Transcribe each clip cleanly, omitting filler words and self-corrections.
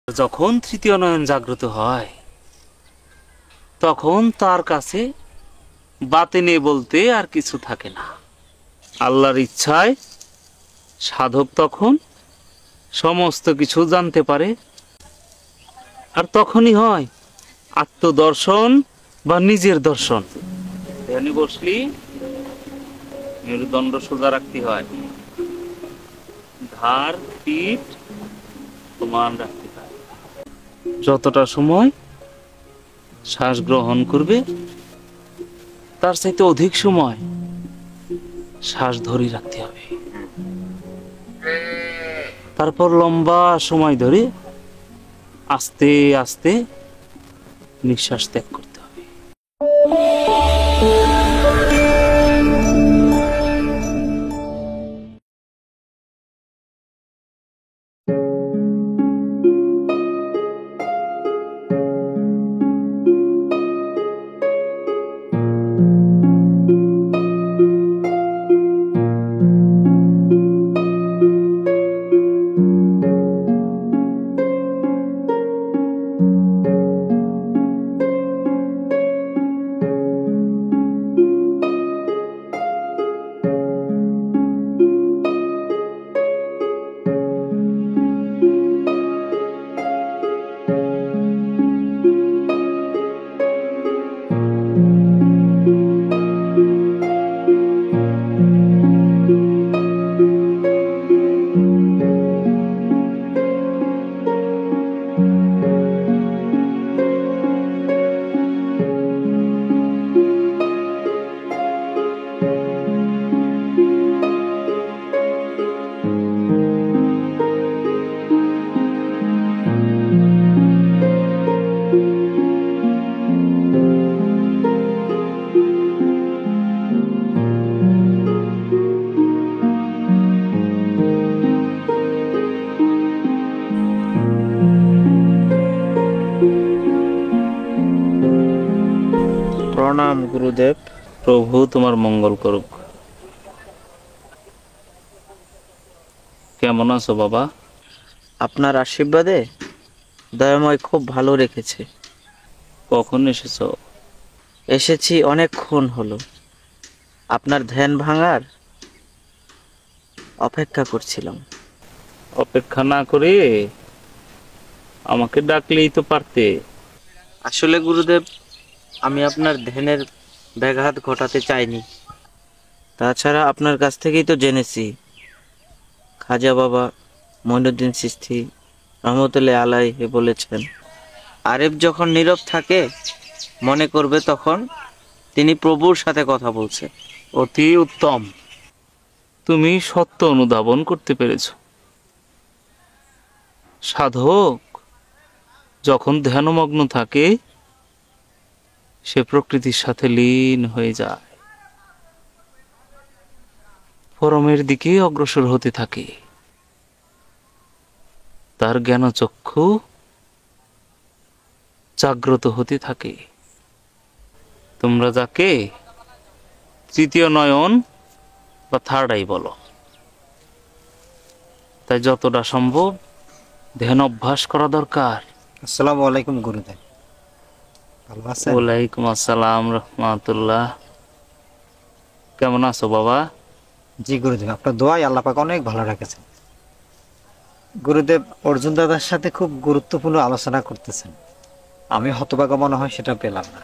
যখন তৃতীয় নয়ন জাগ্রত হয় তখন তার কাছে বাতিনে বলতে আর কিছু থাকে না। আল্লাহর ইচ্ছায় সাধক তখন সমস্ত কিছু জানতে পারে, আর তখনই হয় আত্মদর্শন বা নিজের দর্শন। ধ্যানে বসলি মেরুদণ্ড সোজা রাখতে হয়, ঘাড় পিঠ সমান রাখতে হয়। যতটা সময় শ্বাস গ্রহণ করবে তার চাইতে অধিক সময় শ্বাস ধরে রাখতে হবে। তারপর লম্বা সময় ধরে আস্তে আস্তে নিঃশ্বাস ত্যাগ করতে হবে। প্রণাম গুরুদেব। প্রভু তোমার মঙ্গল করুক। কেমন আছো বাবা? আপনার আশীর্বাদে দয়াময় খুব ভালো রেখেছে। কখন এসেছো? এসেছি অনেকক্ষণ হলো, আপনার ধ্যান ভাঙার অপেক্ষা করছিলাম। অপেক্ষা না করে আমাকে ডাকলেই তো পারতে। আসলে গুরুদেব, আমি আপনার ধ্যানের ব্যাঘাত ঘটাতে চাইনি। তাছাড়া আপনার কাছ থেকেই তো জেনেছি খাজা বাবা মঈনুদ্দিন চিশতি রহমতুল্লাহ আলাইহি বলেছেন, আরেফ যখন নীরব থাকে মনে করবে তখন তিনি প্রভুর সাথে কথা বলছে। অতি উত্তম, তুমি সত্য অনুধাবন করতে পেরেছ। সাধক যখন ধ্যানমগ্ন থাকে সে প্রকৃতির সাথে লীন হয়ে যায়, পরমের দিকে অগ্রসর হতে থাকে। তার জ্ঞানচক্ষু জাগ্রত হতে থাকে। তোমরা যাকে তৃতীয় নয়ন বা থার্ড আই বলো, তাই যতটা সম্ভব ধ্যান অভ্যাস করা দরকার। আসসালামু আলাইকুম গুরুদেব, ভালো আছেন? ওয়ালাইকুম আসসালাম রহমাতুল্লাহ। কেমন আছো বাবা? জি গুরুদেব, আপনার দোয়াই আল্লাহ পাক অনেক ভালো রেখেছেন। গুরুদেব অর্জুন দাদার সাথে খুব গুরুত্বপূর্ণ আলোচনা করতেছেন, আমি হতভাগা মনে হয় সেটা পেলাম না।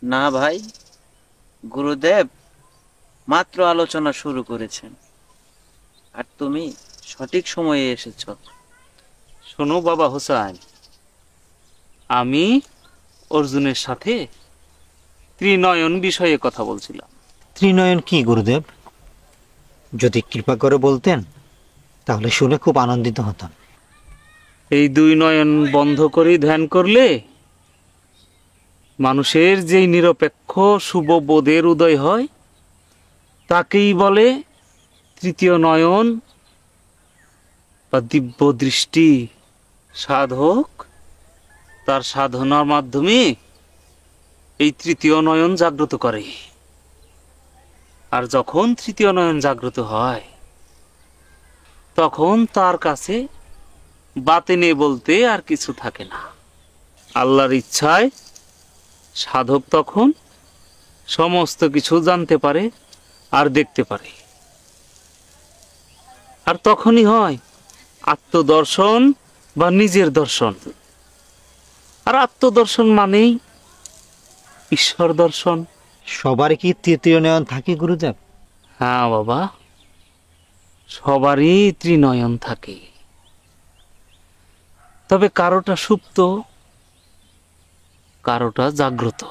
না ভাই, গুরুদেব মাত্র আলোচনা শুরু করেছেন, আর তুমি সঠিক সময়ে এসেছ। শোনো বাবা হোসেন, আমি অর্জুনের সাথে ত্রিনয়ন বিষয়ে কথা বলছিলাম। ত্রিনয়ন কি গুরুদেব? যদি কৃপা করে বলতেন তাহলে শুনে খুব আনন্দিত হতাম। এই দুই নয়ন বন্ধ করে ধ্যান করলে মানুষের যেই নিরপেক্ষ শুভ বোধের উদয় হয় তাকেই বলে তৃতীয় নয়ন বা দিব্য দৃষ্টি। সাধক তার সাধনার মাধ্যমে এই তৃতীয় নয়ন জাগ্রত করে। আর যখন তৃতীয় নয়ন জাগ্রত হয় তখন তার কাছে বাতিনে বলতে আর কিছু থাকে না। আল্লাহর ইচ্ছায় সাধক তখন সমস্ত কিছু জানতে পারে আর দেখতে পারে। আর তখনই হয় আত্মদর্শন বা নিজের দর্শন। আর আত্মদর্শন মানেই ঈশ্বর দর্শন। সবার কি তৃতীয় নয়ন থাকে গুরুদেব? হ্যাঁ বাবা, সবারই ত্রিনয়ন থাকে, তবে কারোটা সুপ্ত, কারোটা জাগ্রত।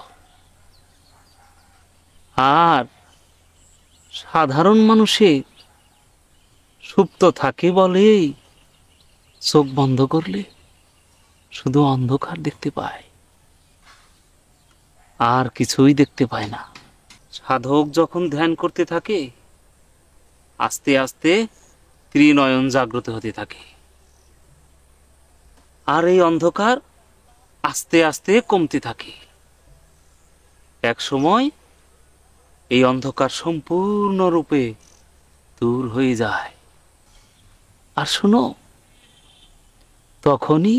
আর সাধারণ মানুষের সুপ্ত থাকে বলেই চোখ বন্ধ করলে শুধু অন্ধকার দেখতে পায়, আর কিছুই দেখতে পায় না। সাধক যখন ধ্যান করতে থাকে আস্তে আস্তে ত্রিনয়ন জাগ্রত হতে থাকে, আর এই অন্ধকার আস্তে আস্তে কমতে থাকে। এক সময় এই অন্ধকার সম্পূর্ণরূপে দূর হয়ে যায়। আর শোনো, তখনই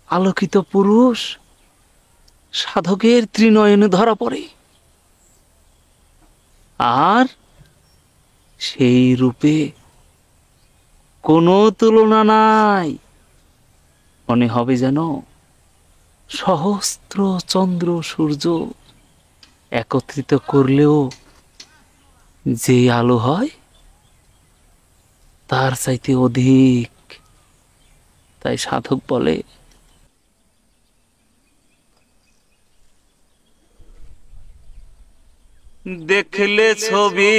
আলোকিত পুরুষ সাধকের ত্রিনয়নে ধরা পড়ে, আর সেই রূপে কোনো তুলনা নাই। মনে হবে যেন সহস্র চন্দ্র সূর্য একত্রিত করলেও যে আলো হয় তার চাইতে অধিক। তাই সাধক বলে, দেখলে ছবি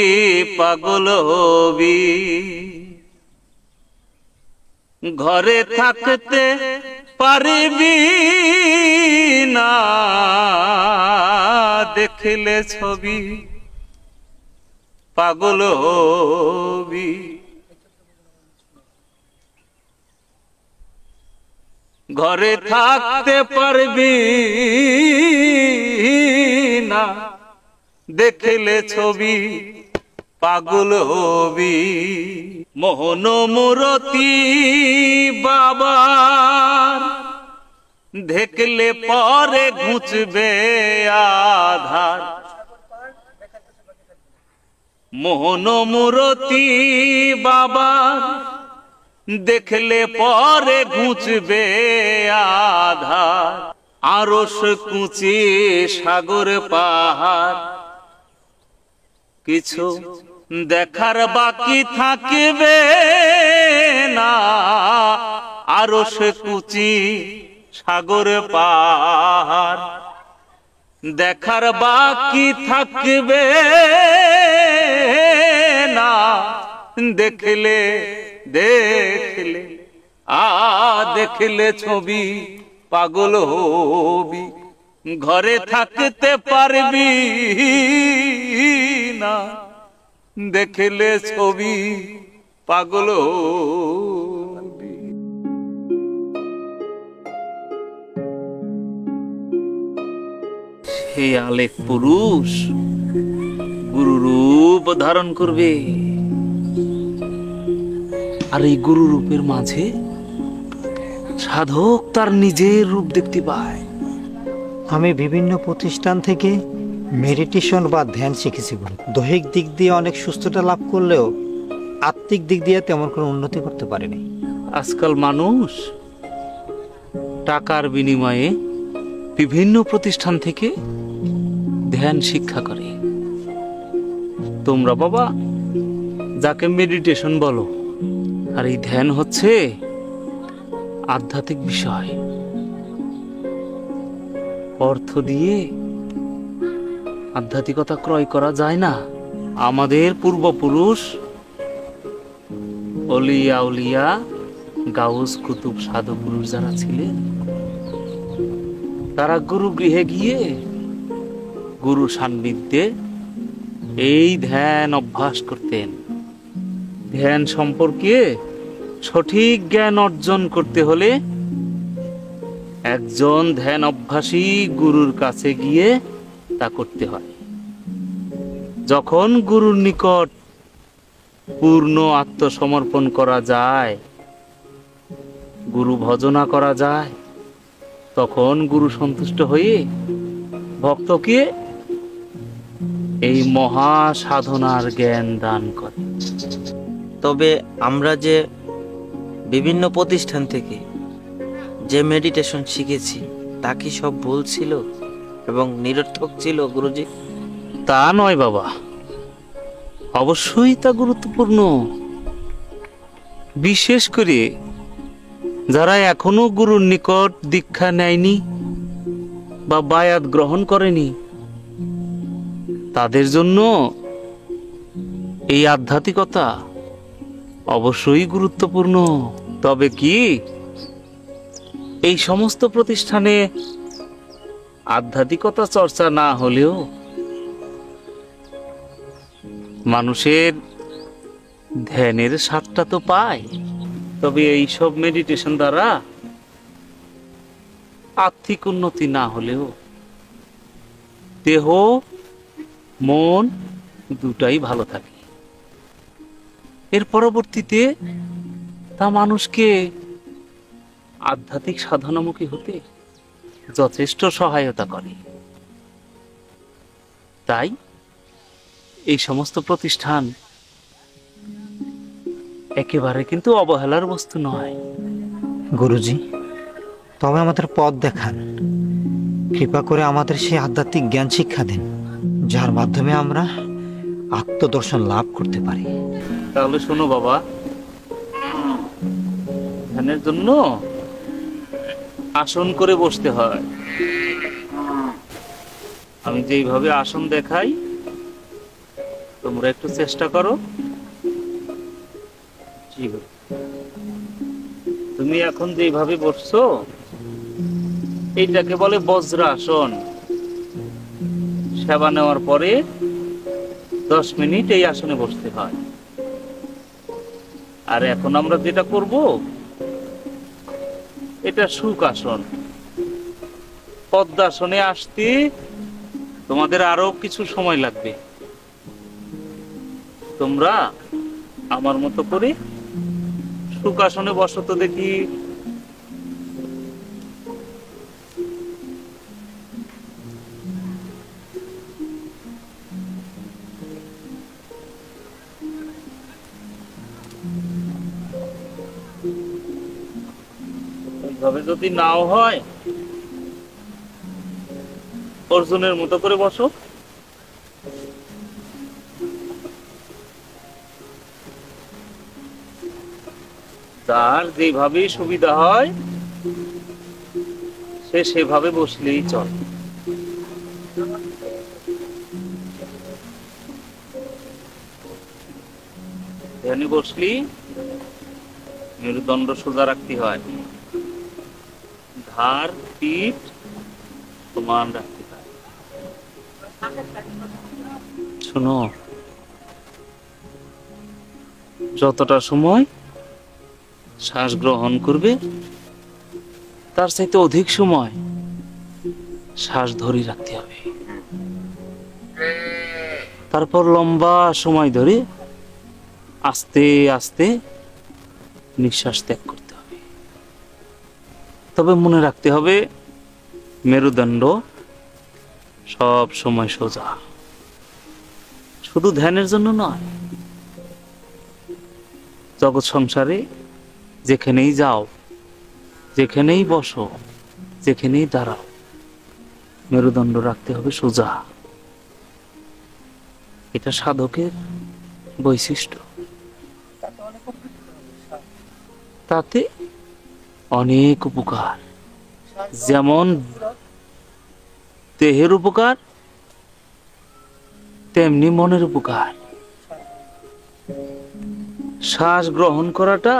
পাগল হবি, ঘরে থাকতে পারবি না। দেখলে ছবি পাগল হবি, ঘরে থাকতে পারবি না। দেখলে ছবি পাগল হবি, মোহন মূরতি বাবার দেখলে পরে ঘুচবে আধার। মোহন মূরতি বাবার দেখলে পরে ঘুচবে আধার। আরশ কুচি সাগর পাহাড় কিছু দেখার বাকি থাকবে না। আরশ কুচি সাগর পাহাড় দেখার বাকি থাকবে না। দেখলে দেখলে দেখলে ছবি পাগল হবি, ঘরে থাকতে পারবি না। দেখলে ছবি পাগল হবি। সেই আলেক পুরুষ গুরু রূপ ধারণ করবে, আর এই গুরু রূপের মাঝে সাধক তার নিজের রূপ দেখতে পায়। আমি বিভিন্ন প্রতিষ্ঠান থেকে মেডিটেশন বা ধ্যান শিখেছি বলে দৈহিক দিক দিয়ে অনেক সুস্থতা লাভ করলেও আত্মিক দিক দিয়ে তেমন কোনো উন্নতি করতে পারিনি। আজকাল মানুষ টাকার বিনিময়ে বিভিন্ন প্রতিষ্ঠান থেকে ধ্যান শিক্ষা করে। তোমরা বাবা যাকে মেডিটেশন বলো, আর এই ধ্যান হচ্ছে আধ্যাত্মিক বিষয়। অর্থ দিয়ে আধ্যাত্মিকতা ক্রয় করা যায় না। আমাদের পূর্বপুরুষ অলিয়া উলিয়া গাউস কুতুব সাধু পুরুষ যারা ছিলেন, তারা গুরু গৃহে গিয়ে গুরু সান্নিধ্যে এই ধ্যান অভ্যাস করতেন। ধ্যান সম্পর্কে সঠিক জ্ঞান অর্জন করতে হলে একজন ধ্যান অভ্যাসী গুরুর কাছে গিয়ে তা করতে হয়। যখন গুরুর নিকট পূর্ণ আত্মসমর্পণ করা যায়, গুরু ভজনা করা যায়, তখন গুরু সন্তুষ্ট হয়ে ভক্তকে এই মহা সাধনার জ্ঞান দান করে। তবে আমরা যে বিভিন্ন প্রতিষ্ঠান থেকে যে মেডিটেশন শিখেছি তা কি সব ভুল ছিল এবং নিরর্থক ছিল গুরুজি? তা নয় বাবা, অবশ্যই তা গুরুত্বপূর্ণ। বিশেষ করে যারা এখনো গুরুর নিকট দীক্ষা নেয়নি বা বায়াত গ্রহণ করেনি, তাদের জন্য এই আধ্যাত্মিকতা অবশ্যই গুরুত্বপূর্ণ। তবে কি এই সমস্ত প্রতিষ্ঠানে আধ্যাত্মিকতা চর্চা না হলেও মানুষের ধ্যানের স্বাদটা তো পায়। তবে এই সব মেডিটেশন দ্বারা আর্থিক উন্নতি না হলেও দেহ মন দুটাই ভালো থাকে। এর পরবর্তীতে তা মানুষকে আধ্যাত্মিক সাধনামুখী হতে যথেষ্ট সহায়তা করে। তাই এই সমস্ত প্রতিষ্ঠান একেবারে কিন্তু অবহেলার বস্তু নয়। গুরুজি, তবে আমাদের পথ দেখান, কৃপা করে আমাদের সেই আধ্যাত্মিক জ্ঞান শিক্ষা দেন, যার মাধ্যমে আমরা আত্মদর্শন লাভ করতে পারি। তাহলে শোনো বাবা, ধ্যানের জন্য আসন করে বসতে হয়। আমি যেইভাবে আসন দেখাই তোমরা একটু চেষ্টা করো। তুমি এখন যেভাবে বসছো এইটাকে বলে বজ্রাসন। সেবা নেওয়ার পরে 10 মিনিট এই আসনে বসতে হয়। আর এখন আমরা যেটা করব এটা সুখাসন। পদ্মাসনে আসতে তোমাদের আরো কিছু সময় লাগবে। তোমরা আমার মতো করে সুখাসনে বসো তো দেখি। এইভাবে যদি নাও হয় অর্জুনের মতো করে বসো। যার যেভাবে সুবিধা হয় সে সেভাবে বসলেই চল। ধ্যানে বসলি মেরুদণ্ড সোজা রাখতে হয়, ঘাড় পিঠ সমান রাখতে হয়। শোনো, যতটা সময় শ্বাস গ্রহণ করবে তার চাইতে অধিক সময় শ্বাস ধরে রাখতে হবে। তারপর লম্বা সময় ধরে আস্তে আস্তে নিঃশ্বাস ত্যাগ করতে হবে। তবে মনে রাখতে হবে মেরুদণ্ড সব সময় সোজা। শুধু ধ্যানের জন্য নয়, জগৎ সংসারে যেখানেই যাও, যেখানেই বসো, যেখানেই দাঁড়াও, মেরুদণ্ড রাখতে হবে সোজা। এটা সাধকের বৈশিষ্ট্য। তাতে অনেক উপকার, যেমন দেহের উপকার তেমনি মনের উপকার। শ্বাস গ্রহণ করাটা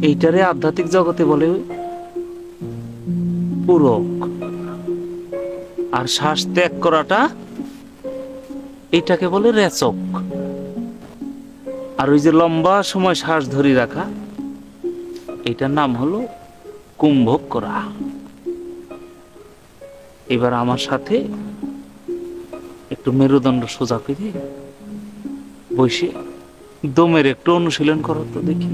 এইটারে আধ্যাত্মিক জগতে বলে পূরক, আর শ্বাস ত্যাগ করাটা এইটাকে বলে রেচক। আর ওই যে লম্বা সময় শ্বাস ধরে রাখা, এটার নাম হলো কুম্ভক করা। এবার আমার সাথে একটু মেরুদণ্ড সোজা করে বসে দমের একটু অনুশীলন করো তো দেখি।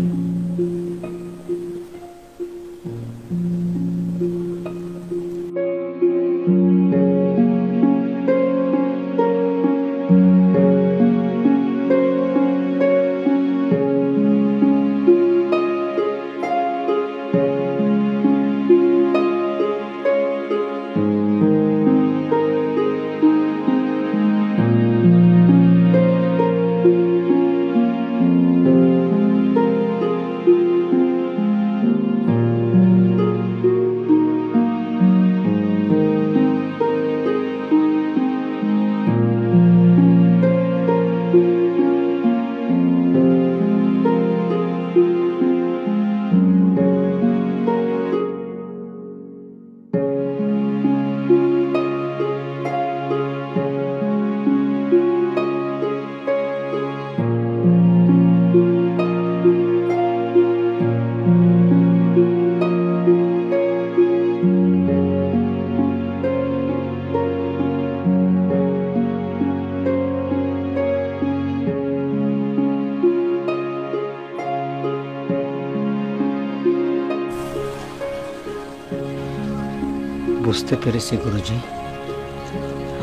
বুঝতে পেরেছি গুরুজি,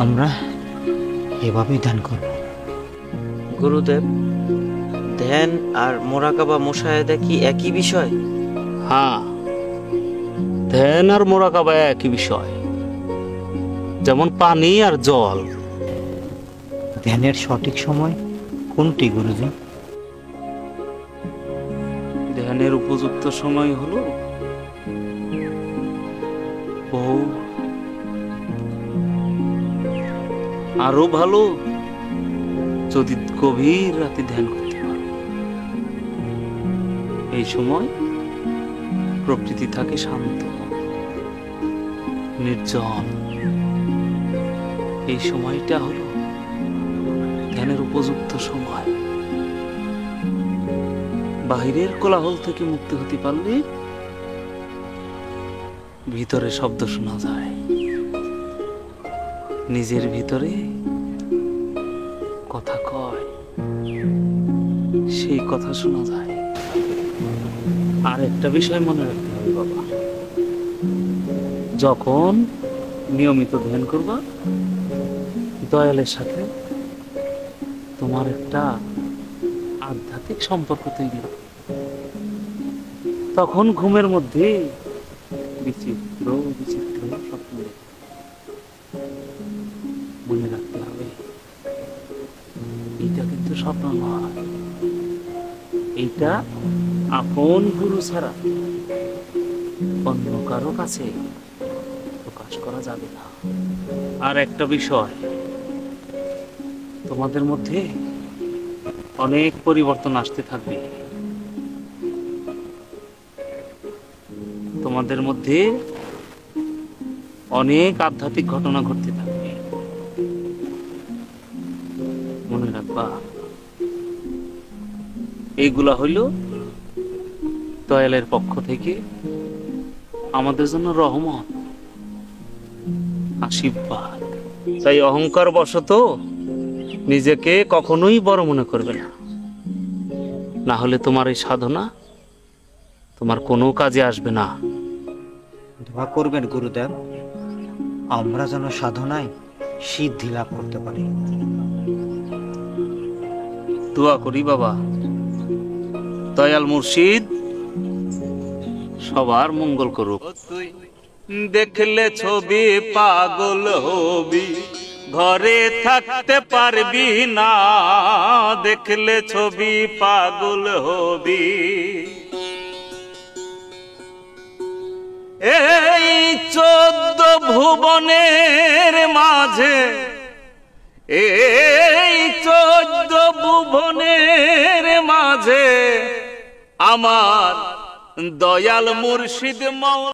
আমরা এভাবেই ধ্যান করব। গুরুদেব, ধ্যান আর মোরাকাবা মুশাহাদা কি একই বিষয়? হ্যাঁ, ধ্যান আর মোরাকাবা একই বিষয়, যেমন পানি আর জল। ধ্যানের সঠিক সময় কোনটি গুরুজি? ধ্যানের উপযুক্ত সময় হলো বহু, আরো ভালো যদি গভীর রাতে ধ্যান করতে পারো। এই সময় প্রকৃতি থাকে শান্ত, নির্জন। এই সময়টা হলো ধ্যানের উপযুক্ত সময়। বাহিরের কোলাহল থেকে মুক্তি হতে পারলে ভিতরে শব্দ শোনা যায়, নিজের ভিতরে কথা কয়, সেই কথা শোনা যায়। আর একটা বিষয় মনে রাখতে হবে বাবা, যখন নিয়মিত ধ্যান করবা, দয়ালের সাথে তোমার একটা আধ্যাত্মিক সম্পর্ক তৈরি হবে। তখন ঘুমের মধ্যে বিচিত্র বিচিত্র স্বপ্ন দেখবে। মনে রাখতে হবে, এটা কিন্তু স্বপ্ন নয়, এইটা আপন গুরু ছাড়া অন্য কারো কাছে প্রকাশ করা যাবে না। আর একটা বিষয়, তোমাদের মধ্যে অনেক পরিবর্তন আসতে থাকবে। তোমাদের মধ্যে অনেক আধ্যাত্মিক ঘটনা ঘটতে থাকবে। মনে রাখবা, এইগুলা হইল দয়ালের পক্ষ থেকে আমাদের জন্য রহমত, আশীর্বাদ। তাই অহংকার বশত নিজেকে কখনোই বড় মনে করবে না, না হলে তোমার এই সাধনা তোমার কোনো কাজে আসবে না। দোয়া করবেন গুরুদেব, আমরা যেন সাধনায় সিদ্ধি লাভ করতে পারি। দোয়া করি বাবা, দয়াল মুর্শিদ সবার মঙ্গল করুক। তুই দেখলে ছবি পাগল হবি, ঘরে থাকতে পারবি না। দেখলে ছবি পাগল হবি, এই 14 ভুবনের মাঝে, এই 14 ভুবনের মাঝে আমার দয়াল মুর্শিদ মাওলানা।